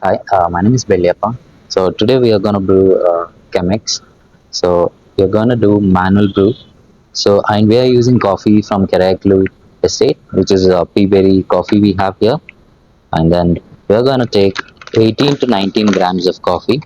Hi, my name is Beliappa. So today we are gonna brew Chemex. So we are gonna do manual brew. So and we are using coffee from Keraklu Estate, which is a pea coffee we have here. And then we are gonna take 18 to 19 grams of coffee.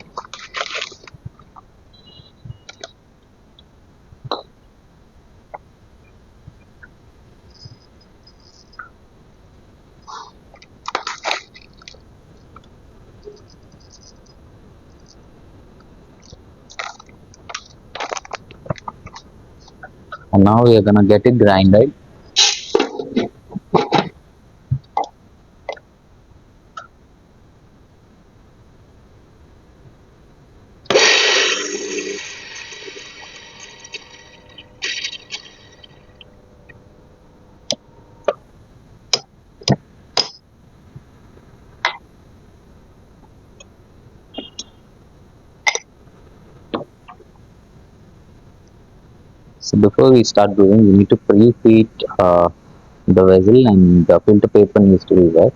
And now we are gonna get it grinded. So before we start brewing, we need to preheat the vessel, and the filter paper needs to be wet.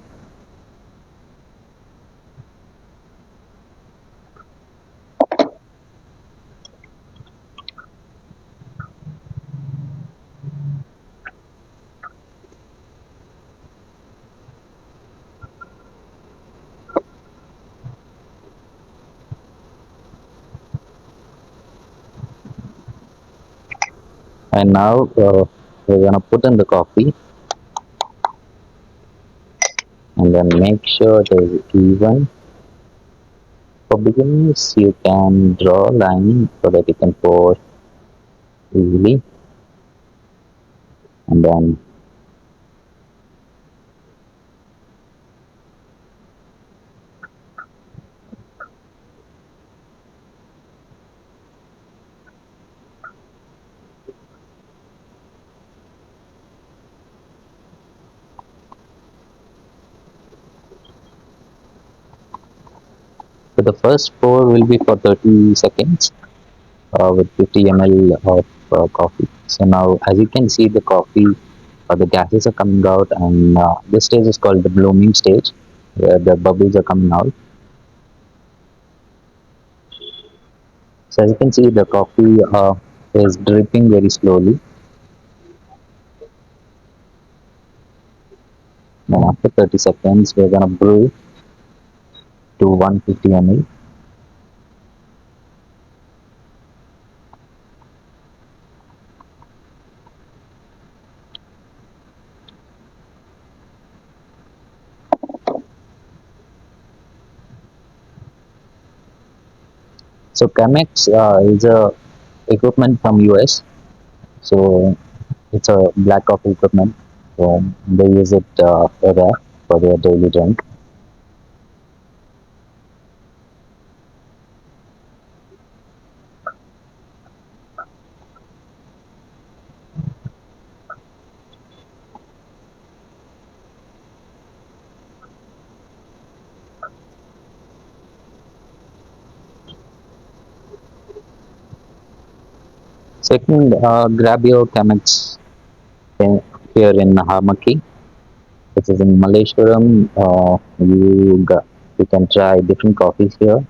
And now we're gonna put in the coffee, and then make sure it is even. For beginners, you can draw a line so that you can pour easily, and then so the first pour will be for 30 seconds with 50 ml of coffee. So now, as you can see, the coffee the gases are coming out, and this stage is called the blooming stage, where the bubbles are coming out. So as you can see, the coffee is dripping very slowly. Then after 30 seconds, we're gonna brew to 150 ml. So Chemex is a equipment from US. So it's a black coffee equipment. So they use it for their daily drink. So you can grab your Chemex here in Harmaki, which is in Malleshwaram. You can try different coffees here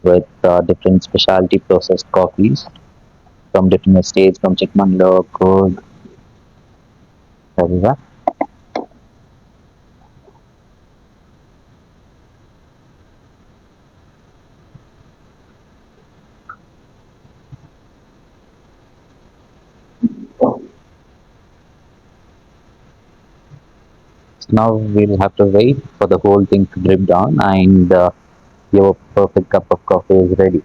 with different specialty processed coffees from different estates, from Chikmagalur, Coorg, everywhere. So now we'll have to wait for the whole thing to drip down, and your perfect cup of coffee is ready.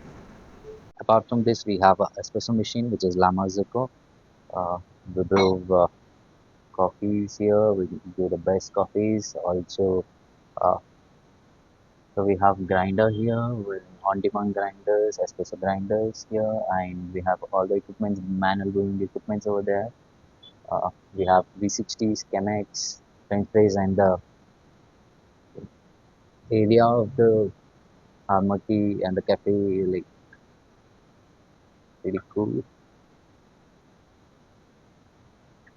Apart from this, we have a espresso machine, which is Lama Zuko. Uh, we brew coffees here. We do the best coffees. Also, uh, so we have grinder here with on-demand grinders, espresso grinders here, and we have all the equipment, manual brewing equipments over there. We have V60s, Chemex, French fries, and the area of the Harmaki and the cafe like pretty cool.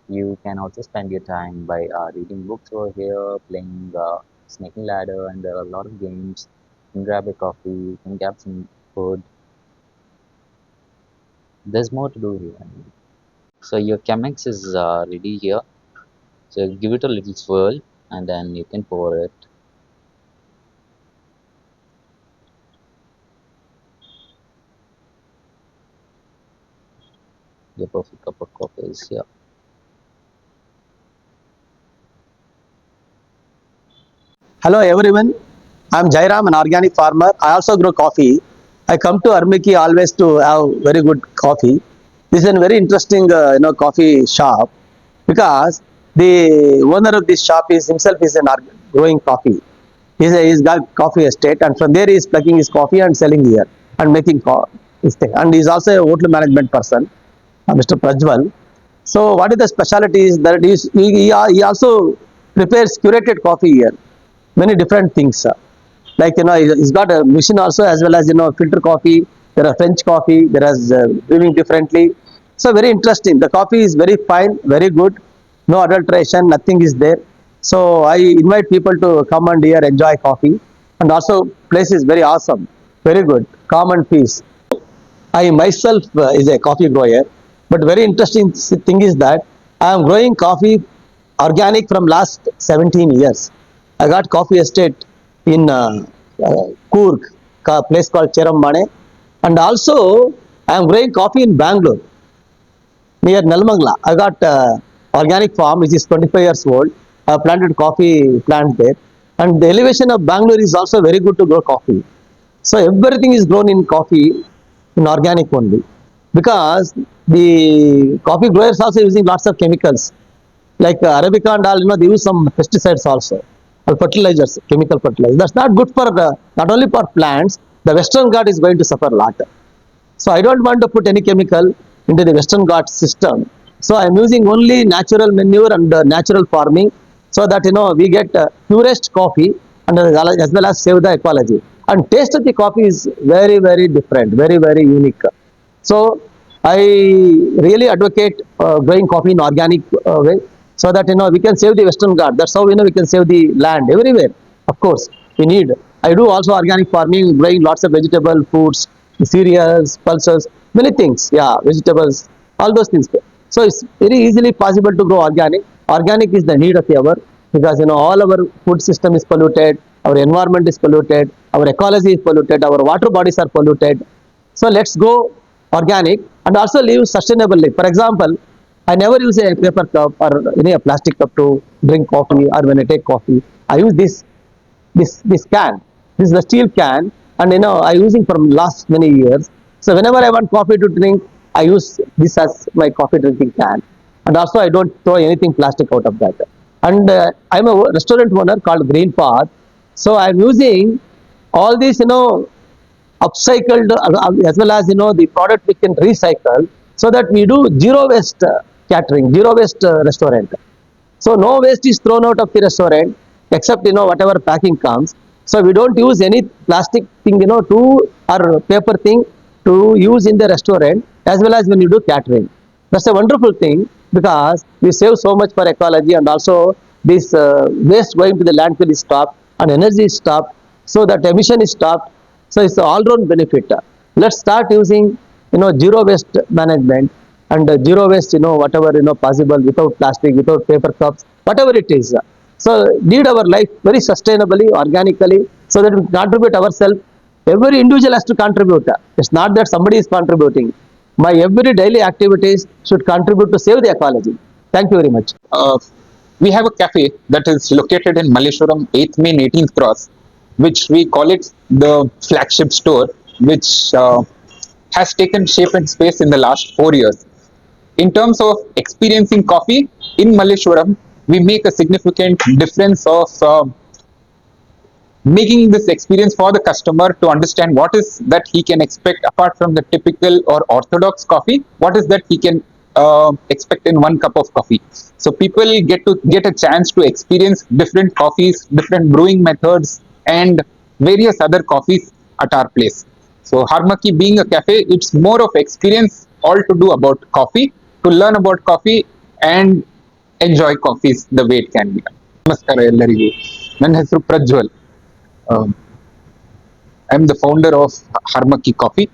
You can also spend your time by reading books over here, playing snaking ladder, and there are a lot of games. You can grab a coffee, you can grab some food. There's more to do here. So your Chemex is ready here. So give it a little swirl, and then you can pour it. Your perfect cup of coffee is here. Hello everyone, I am Jairam, an organic farmer. I also grow coffee. I come to Armiki always to have very good coffee. This is a very interesting coffee shop because the owner of this shop is himself is an growing coffee. He's got coffee estate, and from there he is plucking his coffee and selling here and making his thing. And he's also a hotel management person, Mr. Prajwal. So what is the specialty is that he also prepares curated coffee here, many different things. Like he's got a machine also, as well as filter coffee. There are French coffee. There is brewing differently. So very interesting. The coffee is very fine, very good. No adulteration, nothing is there. So I invite people to come and here enjoy coffee. And also place is very awesome, very good, calm and peace. I myself is a coffee grower, but very interesting thing is that I am growing coffee organic from last 17 years. I got coffee estate in Coorg, a place called Cherammane, and also I am growing coffee in Bangalore near Nelmangla. I got organic farm which is 25 years old. I planted coffee plant there, and the elevation of Bangalore is also very good to grow coffee. So everything is grown in coffee in organic only, because the coffee growers also using lots of chemicals like Arabica and all. They use some pesticides also, or fertilizers, chemical fertilizers. That's not good for not only for plants. The Western Ghat is going to suffer a lot. So I don't want to put any chemical into the Western Ghat system. So I am using only natural manure and natural farming, so that we get purest coffee, and as well as save the ecology. And taste of the coffee is very very different, very very unique. So I really advocate growing coffee in organic way, so that we can save the Western Ghat. That's how we can save the land everywhere. Of course, we need. I do also organic farming, growing lots of vegetable foods, cereals, pulses, many things. Yeah, vegetables, all those things. So it's very easily possible to grow organic. Organic is the need of the hour, because all our food system is polluted, our environment is polluted, our ecology is polluted, our water bodies are polluted. So let's go organic and also live sustainably. For example, I never use a paper cup or a plastic cup to drink coffee, or when I take coffee. I use this can. This is a steel can, and I using from last many years. So whenever I want coffee to drink, I use this as my coffee drinking can, and also I don't throw anything plastic out of that. And I'm a restaurant owner called Green Path, so I'm using all these upcycled, as well as the product we can recycle, so that we do zero waste catering, zero waste restaurant. So no waste is thrown out of the restaurant, except whatever packing comes. So we don't use any plastic thing to, or paper thing to use in the restaurant, as well as when you do catering. That's a wonderful thing, because we save so much for ecology, and also this waste going to the landfill is stopped, and energy is stopped, so that emission is stopped. So it's an all-round benefit. Let's start using zero waste management, and zero waste whatever possible, without plastic, without paper cups, whatever it is. So lead our life very sustainably, organically, so that we contribute ourselves. Every individual has to contribute. It's not that somebody is contributing. My every daily activities should contribute to save the ecology. Thank you very much. We have a cafe that is located in Malleshwara, 8th Main, 18th Cross, which we call it the flagship store, which has taken shape and space in the last 4 years. In terms of experiencing coffee in Malleshwaram, we make a significant difference of making this experience for the customer to understand what is that he can expect apart from the typical or orthodox coffee. What is that he can expect in one cup of coffee? So people get a chance to experience different coffees, different brewing methods, and various other coffees at our place. So Harmakki being a cafe, it's more of experience all to do about coffee, to learn about coffee and enjoy coffees the way it can be done. ನಮಸ್ಕಾರ ಎಲ್ಲರಿಗೂ. ನನ್ನ ಹೆಸರು Prajwal. I am the founder of Harmakki Coffee.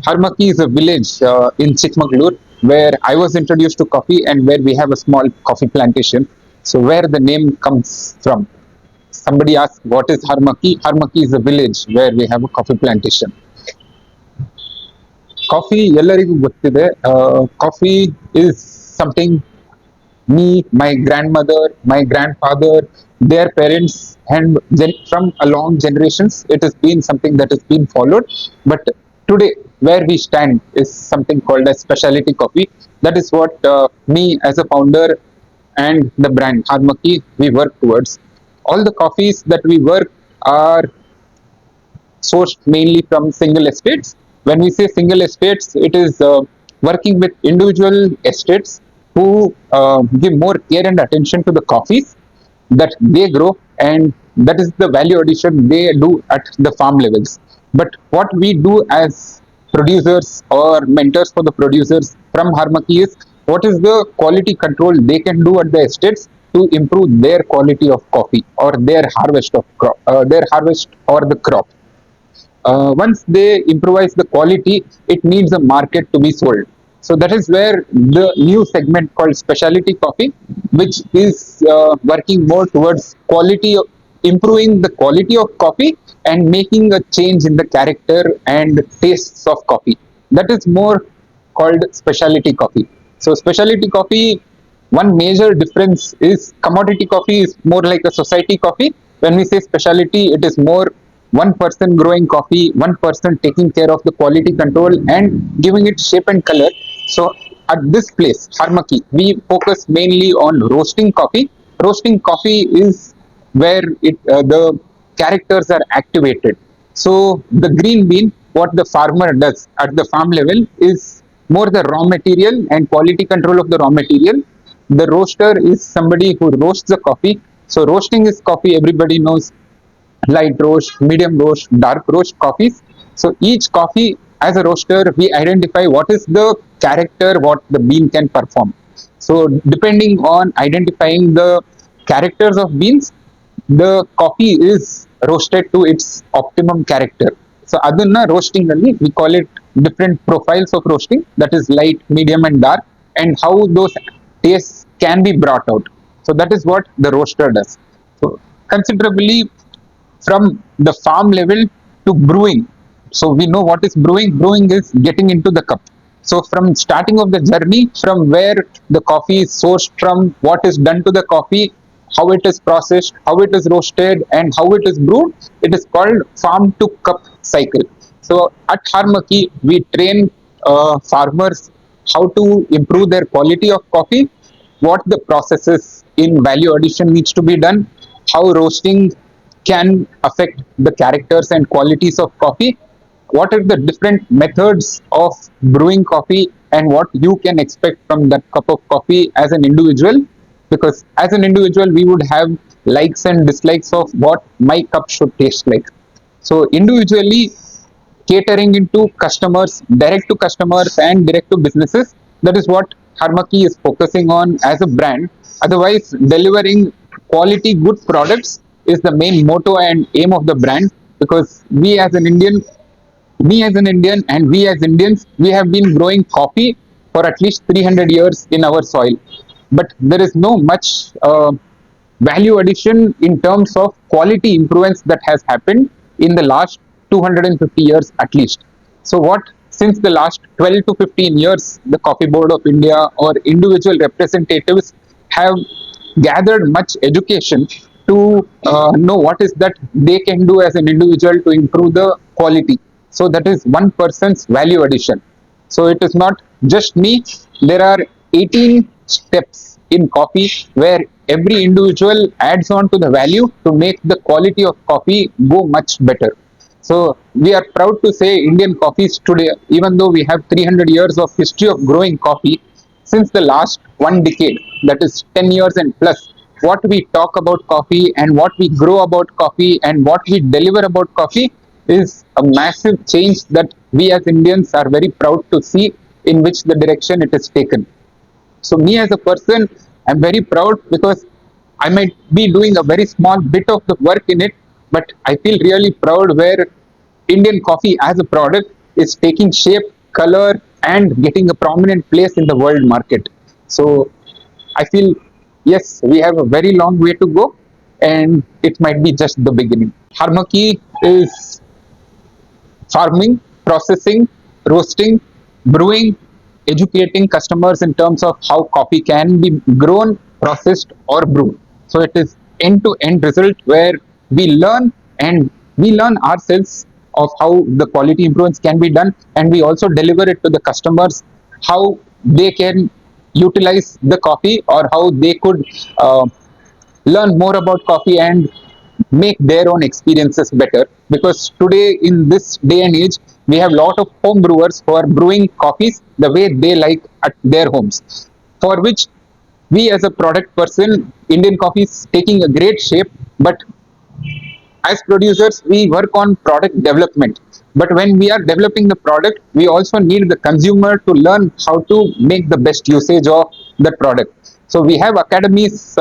Harmakki is a village in Chikmagalur where I was introduced to coffee and where we have a small coffee plantation. So where the name comes from. Somebody asked, what is Harmakki? Harmakki is a village where we have a coffee plantation. Coffee ಎಲ್ಲರಿಗೂ ಗೊತ್ತಿದೆ. Coffee is something me, my grandmother, my grandfather, their parents, and then from a long generations, it has been something that has been followed. But today, where we stand is something called as specialty coffee. That is what me as a founder and the brand Harmakki we work towards. All the coffees that we work are sourced mainly from single estates. When we say single estates, it is working with individual estates who give more care and attention to the coffees that they grow, and that is the value addition they do at the farm levels. But what we do as producers or mentors for the producers from Harmakki is what is the quality control they can do at the estates to improve their quality of coffee or their harvest of crop, their harvest or the crop. Once they improvise the quality, it needs a market to be sold. So that is where the new segment called specialty coffee, which is working more towards quality, improving the quality of coffee and making a change in the character and tastes of coffee. That is more called specialty coffee. So specialty coffee, one major difference is commodity coffee is more like a society coffee. When we say specialty, it is more one person growing coffee, one person taking care of the quality control and giving it shape and color. So at this place, Harmakki, we focus mainly on roasting coffee. Roasting coffee is where the characters are activated. So the green bean, what the farmer does at the farm level is more the raw material and quality control of the raw material. The roaster is somebody who roasts the coffee. So roasting is coffee, everybody knows light roast, medium roast, dark roast coffees. So each coffee as a roaster, we identify what is the character, what the bean can perform. So depending on identifying the characters of beans, the coffee is roasted to its optimum character. So adunna roasting alli, we call it different profiles of roasting, that is light, medium and dark, and how those tastes can be brought out. So that is what the roaster does. So considerably from the farm level to brewing. So we know what is brewing. Brewing is getting into the cup. So from starting of the journey, from where the coffee is sourced from, what is done to the coffee, how it is processed, how it is roasted, and how it is brewed, it is called farm to cup cycle. So at Harmakki, we train farmers how to improve their quality of coffee, what the processes in value addition needs to be done, how roasting can affect the characters and qualities of coffee, what are the different methods of brewing coffee, and what you can expect from that cup of coffee as an individual. Because as an individual, we would have likes and dislikes of what my cup should taste like. So individually, catering into customers, direct to customers and direct to businesses. That is what Harmakki is focusing on as a brand. Otherwise, delivering quality good products is the main motto and aim of the brand, because me as an Indian and we as Indians, we have been growing coffee for at least 300 years in our soil. But there is no much value addition in terms of quality improvements that has happened in the last 250 years at least. So what, since the last 12 to 15 years, the Coffee Board of India or individual representatives have gathered much education to know what is that they can do as an individual to improve the quality. So that is one person's value addition. So it is not just me. There are 18 steps in coffee where every individual adds on to the value to make the quality of coffee go much better. So we are proud to say Indian coffees today, even though we have 300 years of history of growing coffee, since the last one decade, that is 10 years and plus, what we talk about coffee and what we grow about coffee and what we deliver about coffee is a massive change that we as Indians are very proud to see in which the direction it is taken. So me as a person, I'm very proud because I might be doing a very small bit of the work in it, but I feel really proud where Indian coffee as a product is taking shape, color, and getting a prominent place in the world market. So I feel, yes, we have a very long way to go, and it might be just the beginning. Harmaki is farming, processing, roasting, brewing, educating customers in terms of how coffee can be grown, processed, or brewed. So it is end-to-end result where we learn, and we learn ourselves of how the quality improvements can be done, and we also deliver it to the customers how they can utilize the coffee, or how they could learn more about coffee and make their own experiences better. Because today, in this day and age, we have a lot of home brewers who are brewing coffees the way they like at their homes, for which we as a product person, Indian coffee is taking a great shape. But as producers, we work on product development, but when we are developing the product, we also need the consumer to learn how to make the best usage of the product. So we have academies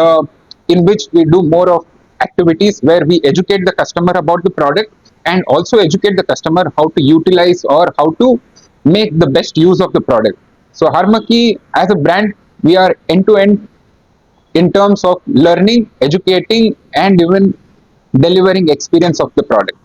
in which we do more of activities where we educate the customer about the product, and also educate the customer how to utilize or how to make the best use of the product. So Harmaki as a brand, we are end to end in terms of learning, educating, and even delivering experience of the product.